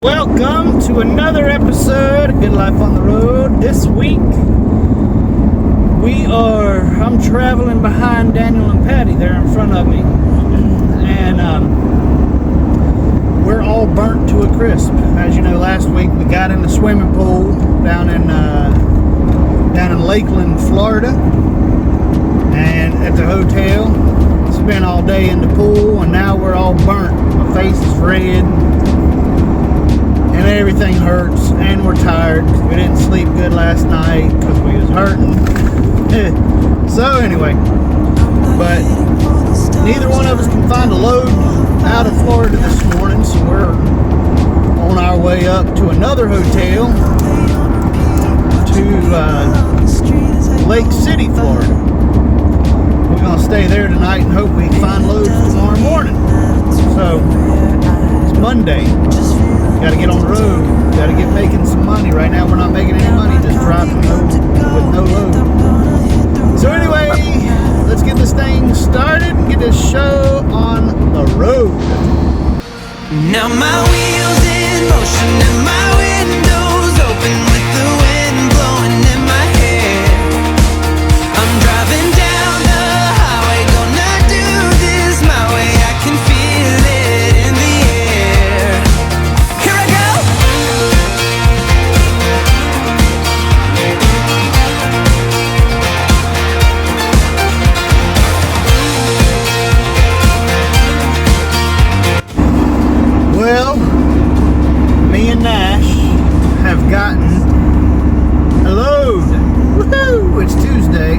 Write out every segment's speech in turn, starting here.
Welcome to another episode of Good Life on the Road. This week, I'm traveling behind Daniel and Patty there in front of me. And we're all burnt to a crisp. As you know, last week we got in the swimming pool down in Lakeland, Florida. And at the hotel, spent all day in the pool, and now we're all burnt. My face is red. And everything hurts, and we're tired. We didn't sleep good last night because we was hurting. So anyway, but neither one of us can find a load out of Florida this morning, so we're on our way up to another hotel to Lake City, Florida. We're gonna stay there tonight and hope we can find loads tomorrow morning. So it's Monday. Got to get on the road. Got to get making some money. Right now we're not making any money, just driving with no load. So anyway, let's get this thing started and get this show on the road. Now my wheels in motion and my windows open with the wind blowing in my hair. I'm driving down the highway, gonna do this my way. I can feel it in the air. Here I go. Well, me and Nash have gotten a load. Woohoo! It's Tuesday.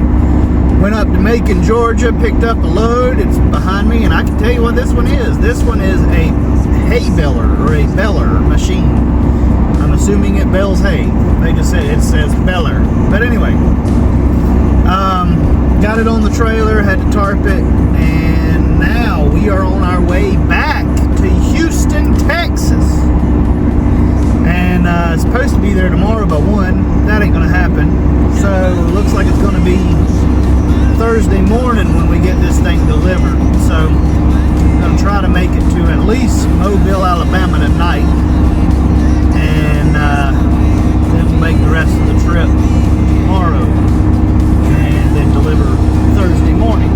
Went up to Macon, Georgia, picked up a load. It's behind me, and I can tell you what this one is. This one is a hay baler, or a baler machine. I'm assuming it bales hay. They just said it says baler. But anyway, got it on the trailer, had to tarp it, and now we are on our way back to Houston, Texas. And it's supposed to be there tomorrow by 1. That ain't gonna happen. So it looks like it's gonna be Thursday morning when we get this thing delivered. So I'm gonna try to make it to at least Mobile, Alabama tonight, and then we'll make the rest of the trip tomorrow and then deliver Thursday morning.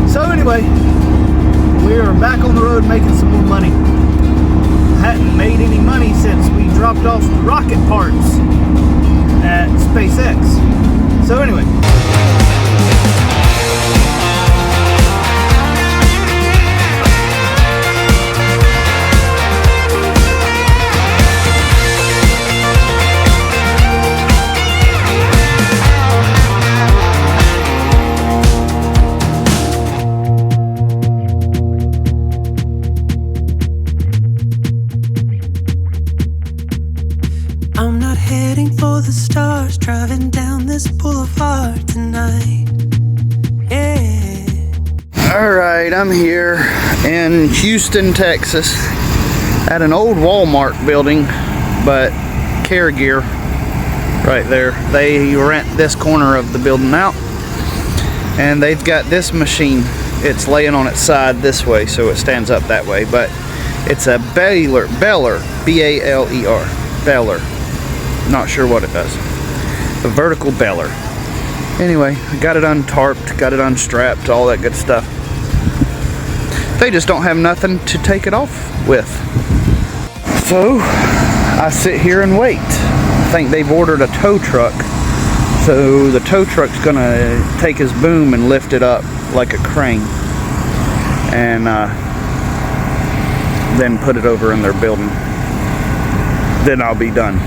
So anyway, we are back on the road making some more money. Hadn't made any money since we dropped off rocket parts at SpaceX. So anyway. I'm not heading for the stars, driving down this boulevard tonight. Yeah. Alright, I'm here in Houston, Texas at an old Walmart building, but Care Gear right there. They rent this corner of the building out, and they've got this machine. It's laying on its side this way, so it stands up that way, but it's a baler, B-A-L-E-R, baler. Not sure what it does. A vertical baler. Anyway, I got it untarped, got it unstrapped, all that good stuff. They just don't have nothing to take it off with. So, I sit here and wait. I think they've ordered a tow truck. So, the tow truck's gonna take his boom and lift it up like a crane. And then put it over in their building. Then I'll be done.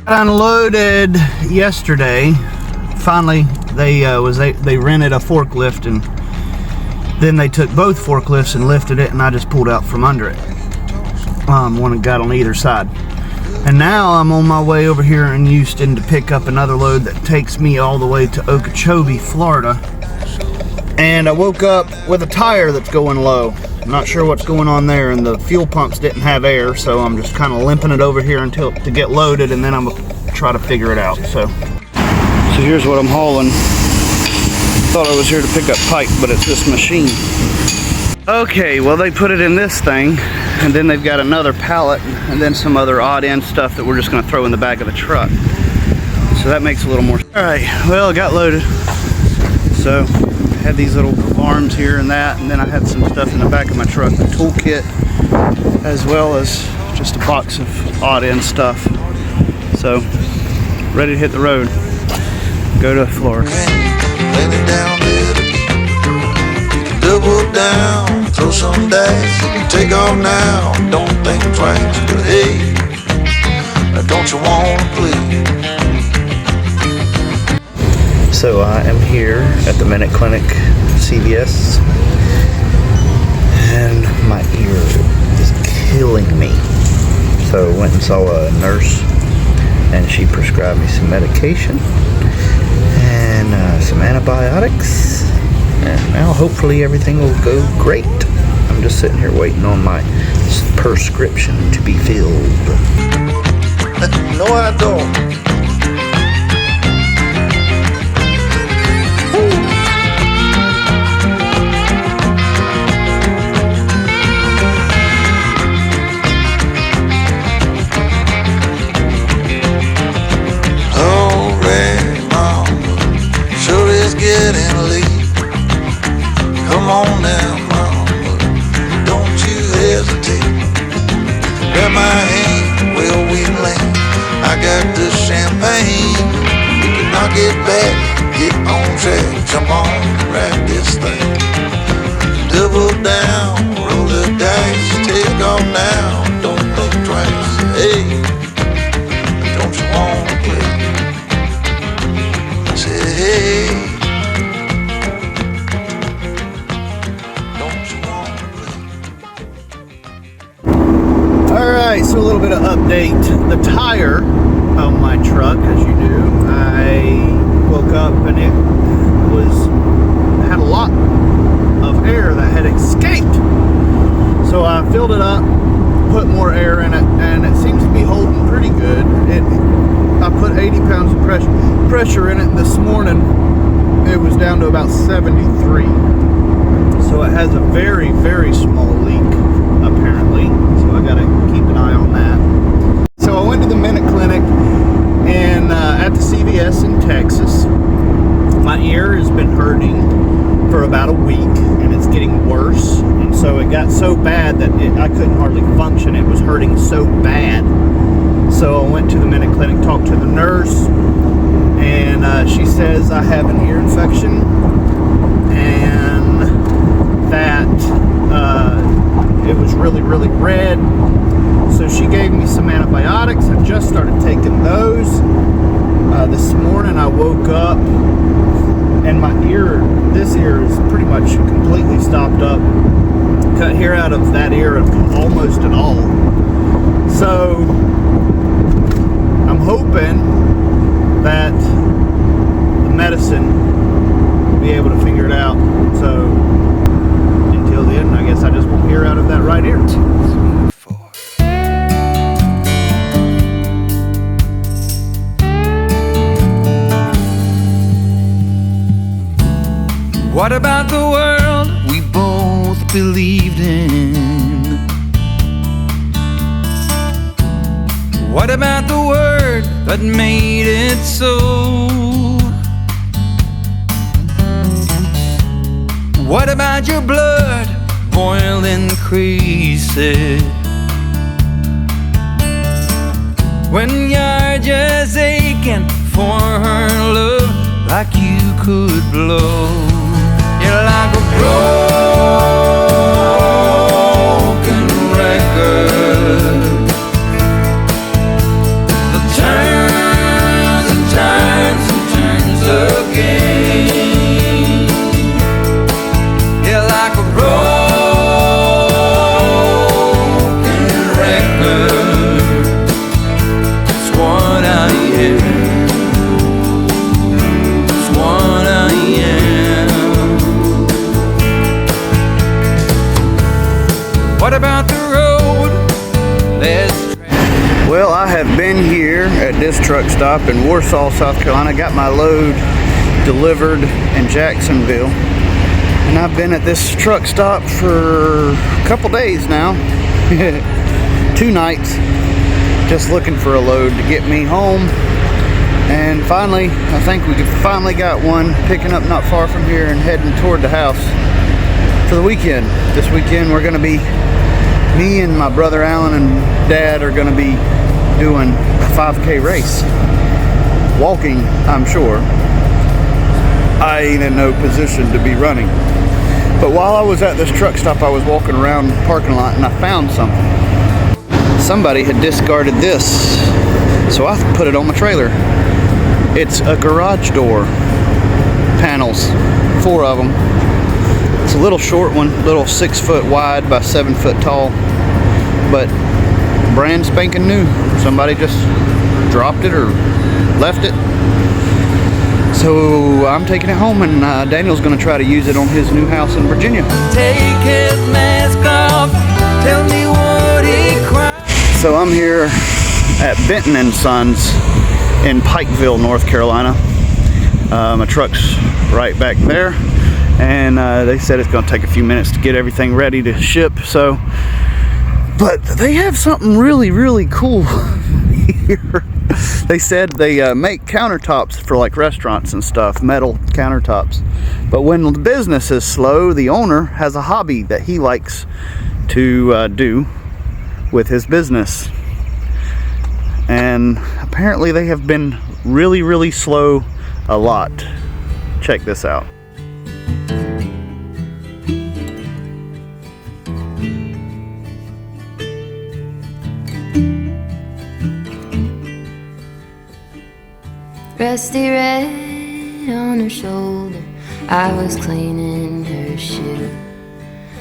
Unloaded yesterday. Finally, they rented a forklift, and then they took both forklifts and lifted it, and I just pulled out from under it. One got on either side. And now I'm on my way over here in Houston to pick up another load that takes me all the way to Okeechobee, Florida. And I woke up with a tire that's going low. I'm not sure what's going on there, and the fuel pumps didn't have air, so I'm just kind of limping it over here to get loaded, and then I'm gonna try to figure it out. So here's what I'm hauling. Thought I was here to pick up pipe, but it's this machine. Okay, well they put it in this thing, and then they've got another pallet, and then some other odd end stuff that we're just gonna throw in the back of the truck. So that makes a little more. All right, well, it got loaded. So I had these little arms here and that, and then I had some stuff in the back of my truck, the toolkit, as well as just a box of odd end stuff. So ready to hit the road, go to Florida. Double down, throw some dice, take off now, don't think twice, but hey, don't you wanna play? So I am here at the Minute Clinic CVS, and my ear is killing me. So I went and saw a nurse, and she prescribed me some medication and some antibiotics. And now hopefully everything will go great. I'm just sitting here waiting on my prescription to be filled. No, I don't. All right, mama, sure is getting late. Come on now, mama, don't you hesitate. Grab my hand, well we lane. I got the champagne. We can knock it back, get on track, jump on, ride this thing. Double down, roll the dice, take off now, don't think twice. Hey, don't you wanna play? Say hey. Alright, so a little bit of update. The tire on my truck, as you knew, I woke up and it had a lot of air that had escaped. So I filled it up, put more air in it, and it seems to be holding pretty good. I put 80 pounds of pressure in it, and this morning it was down to about 73. So it has a very, very small leak, apparently. So I gotta keep an eye on that. So I went to the Minute Clinic and at the CVS in Texas. My ear has been hurting for about a week, and it's getting worse. And so it got so bad that I couldn't hardly function. It was hurting so bad. So I went to the Minute Clinic, talked to the nurse, and she says I have an ear infection, and that it was really, really red. So she gave me some antibiotics. I just started taking those. This morning I woke up and my ear, this ear is pretty much completely stopped up. Cut hair out of that ear almost at all. So I'm hoping that the medicine will be able to figure it out. So until then, I guess I just won't hear out of that right ear. What about the world we both believed in? What about the word that made it so? What about your blood boiling crazy when you're just aching for her love like you could blow? You're like a broken record that turns and turns and turns again. You're like a broken record. That's what I am. That's what I am. What about the road? Well, I have been here at this truck stop in Warsaw, South Carolina. Got my load delivered in Jacksonville. And I've been at this truck stop for a couple days now. 2 nights, just looking for a load to get me home. And finally, I think we finally got one, picking up not far from here and heading toward the house for the weekend. This weekend we're gonna be, me and my brother Alan and Dad are gonna be doing a 5K race. Walking, I'm sure. I ain't in no position to be running. But while I was at this truck stop, I was walking around the parking lot and I found something. Somebody had discarded this, so I put it on my trailer. It's a garage door panels, 4 of them. It's a little short one, little 6 foot wide by 7 foot tall, but brand spanking new. Somebody just dropped it or left it. So I'm taking it home, and Daniel's gonna try to use it on his new house in Virginia. Take his mask off, tell me what he cried. So I'm here at Benton and Sons in Pikeville, North Carolina. My truck's right back there, and they said it's gonna take a few minutes to get everything ready to ship. So, but they have something really, really cool here. They said they make countertops for like restaurants and stuff, metal countertops. But when the business is slow, the owner has a hobby that he likes to do with his business. And apparently they have been really, really slow a lot. Check this out. Rusty red on her shoulder, I was cleaning her shoe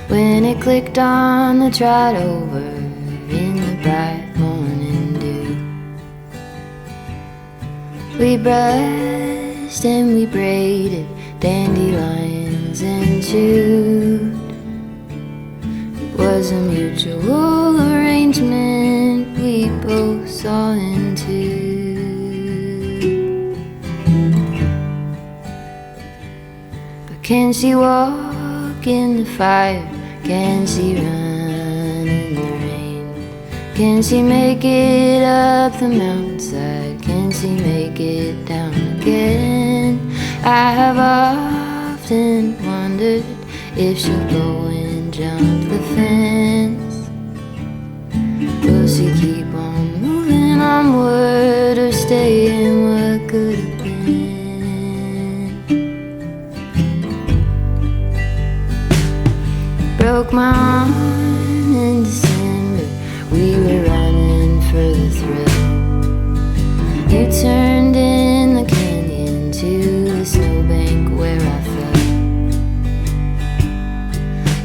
when it clicked on the trot over in the bright morning dew. We brushed and we braided dandelions and chewed. It was a mutual arrangement we both saw into. Can she walk in the fire? Can she run in the rain? Can she make it up the mountainside? Can she make it down again? I have often wondered if she'll go and jump the fence. Will she keep on moving onward or stay in what could have been? Broke my arm in December, we were running for the thrill. You turned in the canyon to the snowbank where I fell.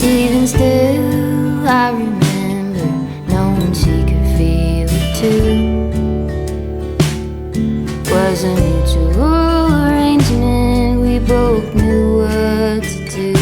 Even still I remember knowing she could feel it too. Was a mutual arrangement, we both knew what to do.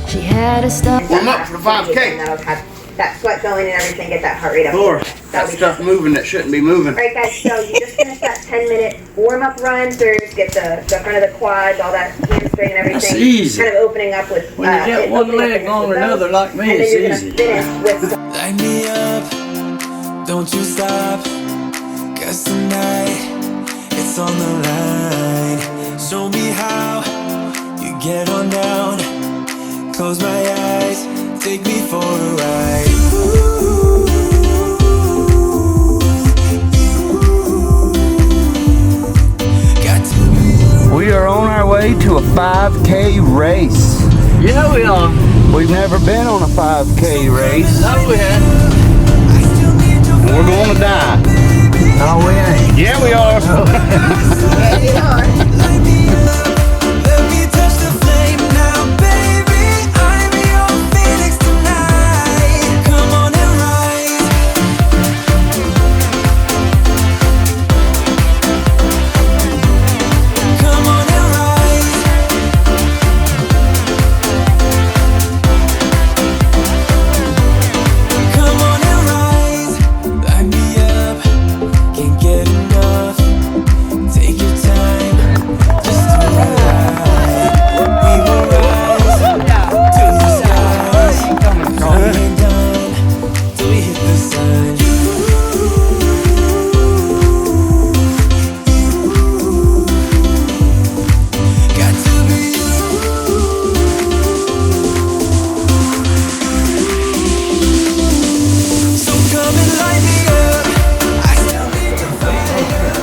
She had a stop. Warm up for the 5K. That'll have that sweat going and everything, get that heart rate up. Lord, that That'll be stuff good. moving that shouldn't be moving. Alright guys, so you just finished that 10-minute warm-up run through, get the front of the quads, all that hamstring and everything. That's easy. Kind of opening up with When you get one leg on another like me, it's easy. And then you're gonna finish with Light me up, don't you stop. 'Cause tonight, it's on the line. Show me how you get on down. Close my eyes, take me for a ride. We are on our way to a 5K race. Yeah, we are. We've never been on a 5K race. No, we had. And we're going to die. No, we ain't. Yeah, we are. Let me touch the flame now, baby. I'm your phoenix tonight. Come on and rise. Come on and rise. Come on and rise. Light me up, can't get enough. Take your time.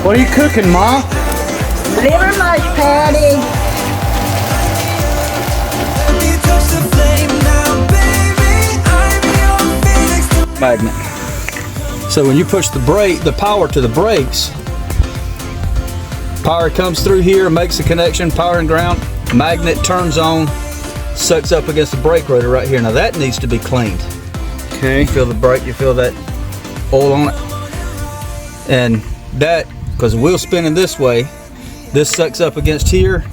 What are you cooking, Ma? Liver mush patty. Magnet. So when you push the brake, the power to the brakes, power comes through here, makes a connection, power and ground, magnet turns on, sucks up against the brake rotor right here. Now that needs to be cleaned. Okay. You feel the brake, you feel that oil on it. And that, because the wheel's spinning this way, this sucks up against here,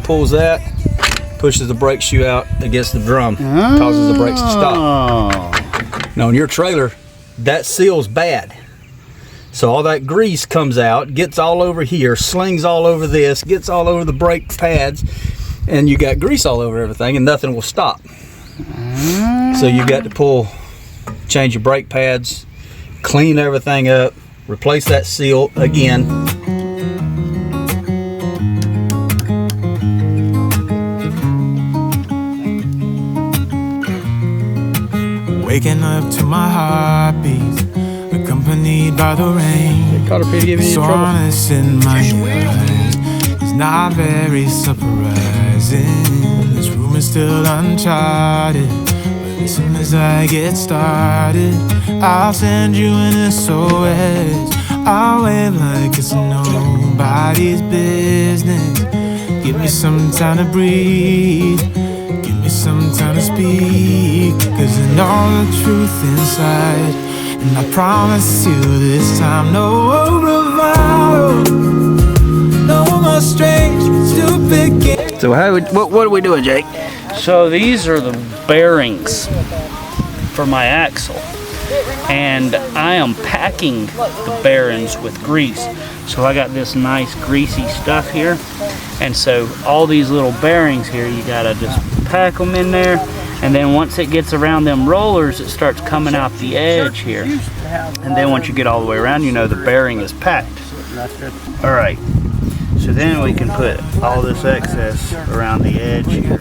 pulls that, pushes the brake shoe out against the drum, causes the brakes to stop. Now on your trailer, that seal's bad. So all that grease comes out, gets all over here, slings all over this, gets all over the brake pads, and you got grease all over everything and nothing will stop. So you got to change your brake pads, clean everything up, replace that seal again. Waking up to my heartbeat, accompanied by the rain. So honest in my eyes, it's not very surprising. This room is still uncharted, but as soon as I get started, I'll send you an SOS. I'll wave like it's nobody's business. Give me some time to breathe, some time to speak, cause I know the truth inside, and I promise you this time no bravado, no more strange, stupid games. So what are we doing, Jake? So these are the bearings for my axle, and I am packing the bearings with grease. So I got this nice greasy stuff here, and so all these little bearings here, you gotta just pack them in there, and then once it gets around them rollers, it starts coming out the edge here, and then once you get all the way around, you know the bearing is packed. All right, so then we can put all this excess around the edge here.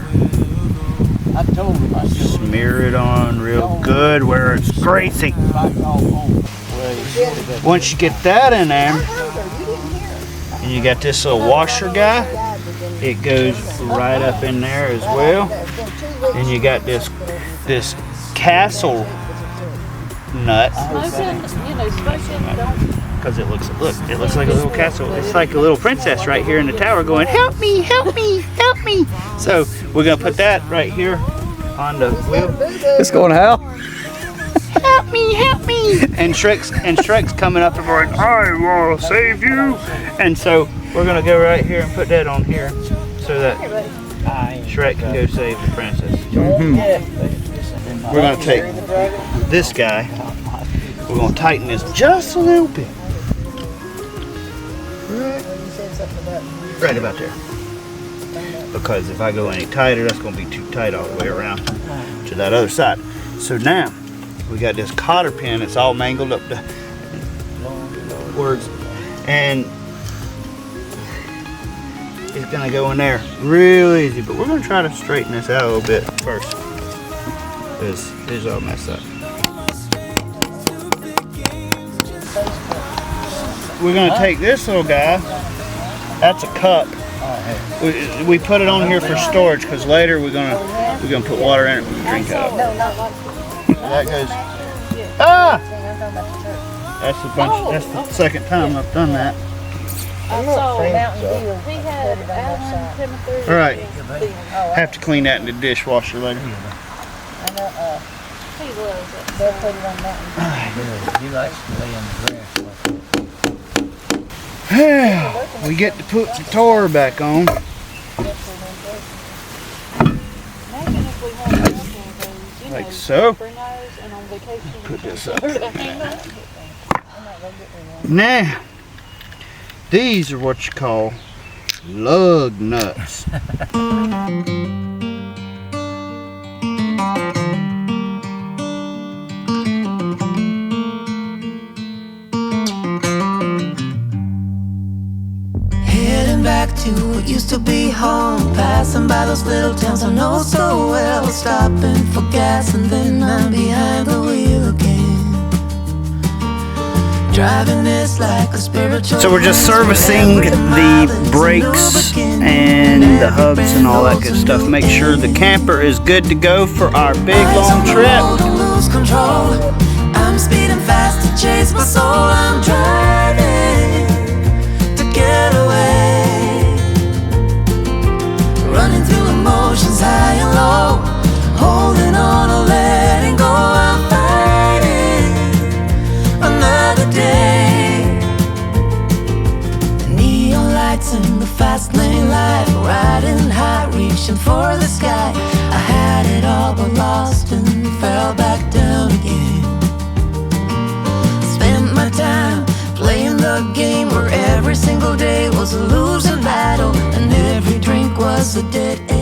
Smear it on real good where it's greasy. Once you get that in there, and you got this little washer guy, it goes right up in there as well. And you got this castle nut, because it looks like a little castle. It's like a little princess right here in the tower going, help me, help me, help me. So we're gonna put that right here on the wheel. It's going how? Help me, help me. And Shrek's coming up and going, I will save you. And so we're gonna go right here and put that on here so that Shrek can go save the princess. We're gonna take this guy, we're gonna tighten this just a little bit. Right about there. Because if I go any tighter, that's gonna be too tight all the way around to that other side. So now, we got this cotter pin, it's all mangled up the words, and it's gonna go in there real easy, but we're gonna try to straighten this out a little bit first, because it's all messed up. We're gonna take this little guy, that's a cup. We put it on here for storage, because later we're gonna put water in it and we can drink out of it. That goes. Ah! That's the second time I've done that. All right. Have to clean that in the dishwasher later. He likes to lay in the grass. We get to put the tower back on. Like so. Put this up. Now, these are what you call lug nuts. Heading back to what used to be home, passing by those little towns I know so well, stopping for gas and then I'm behind the wheel again. Driving is like a spiritual. So we're just servicing the brakes and the hubs and all that good stuff. Make sure the camper is good to go for our big long trip. Don't lose control. I'm speeding fast to chase my soul. I'm driving to get away. Running through emotions high and low. Holding on or letting go. I'm fighting another day. The neon lights in the fast lane life. Riding high, reaching for the sky. I had it all but lost and fell back down again. Spent my time playing the game where every single day was a losing battle, and every drink was a dead end.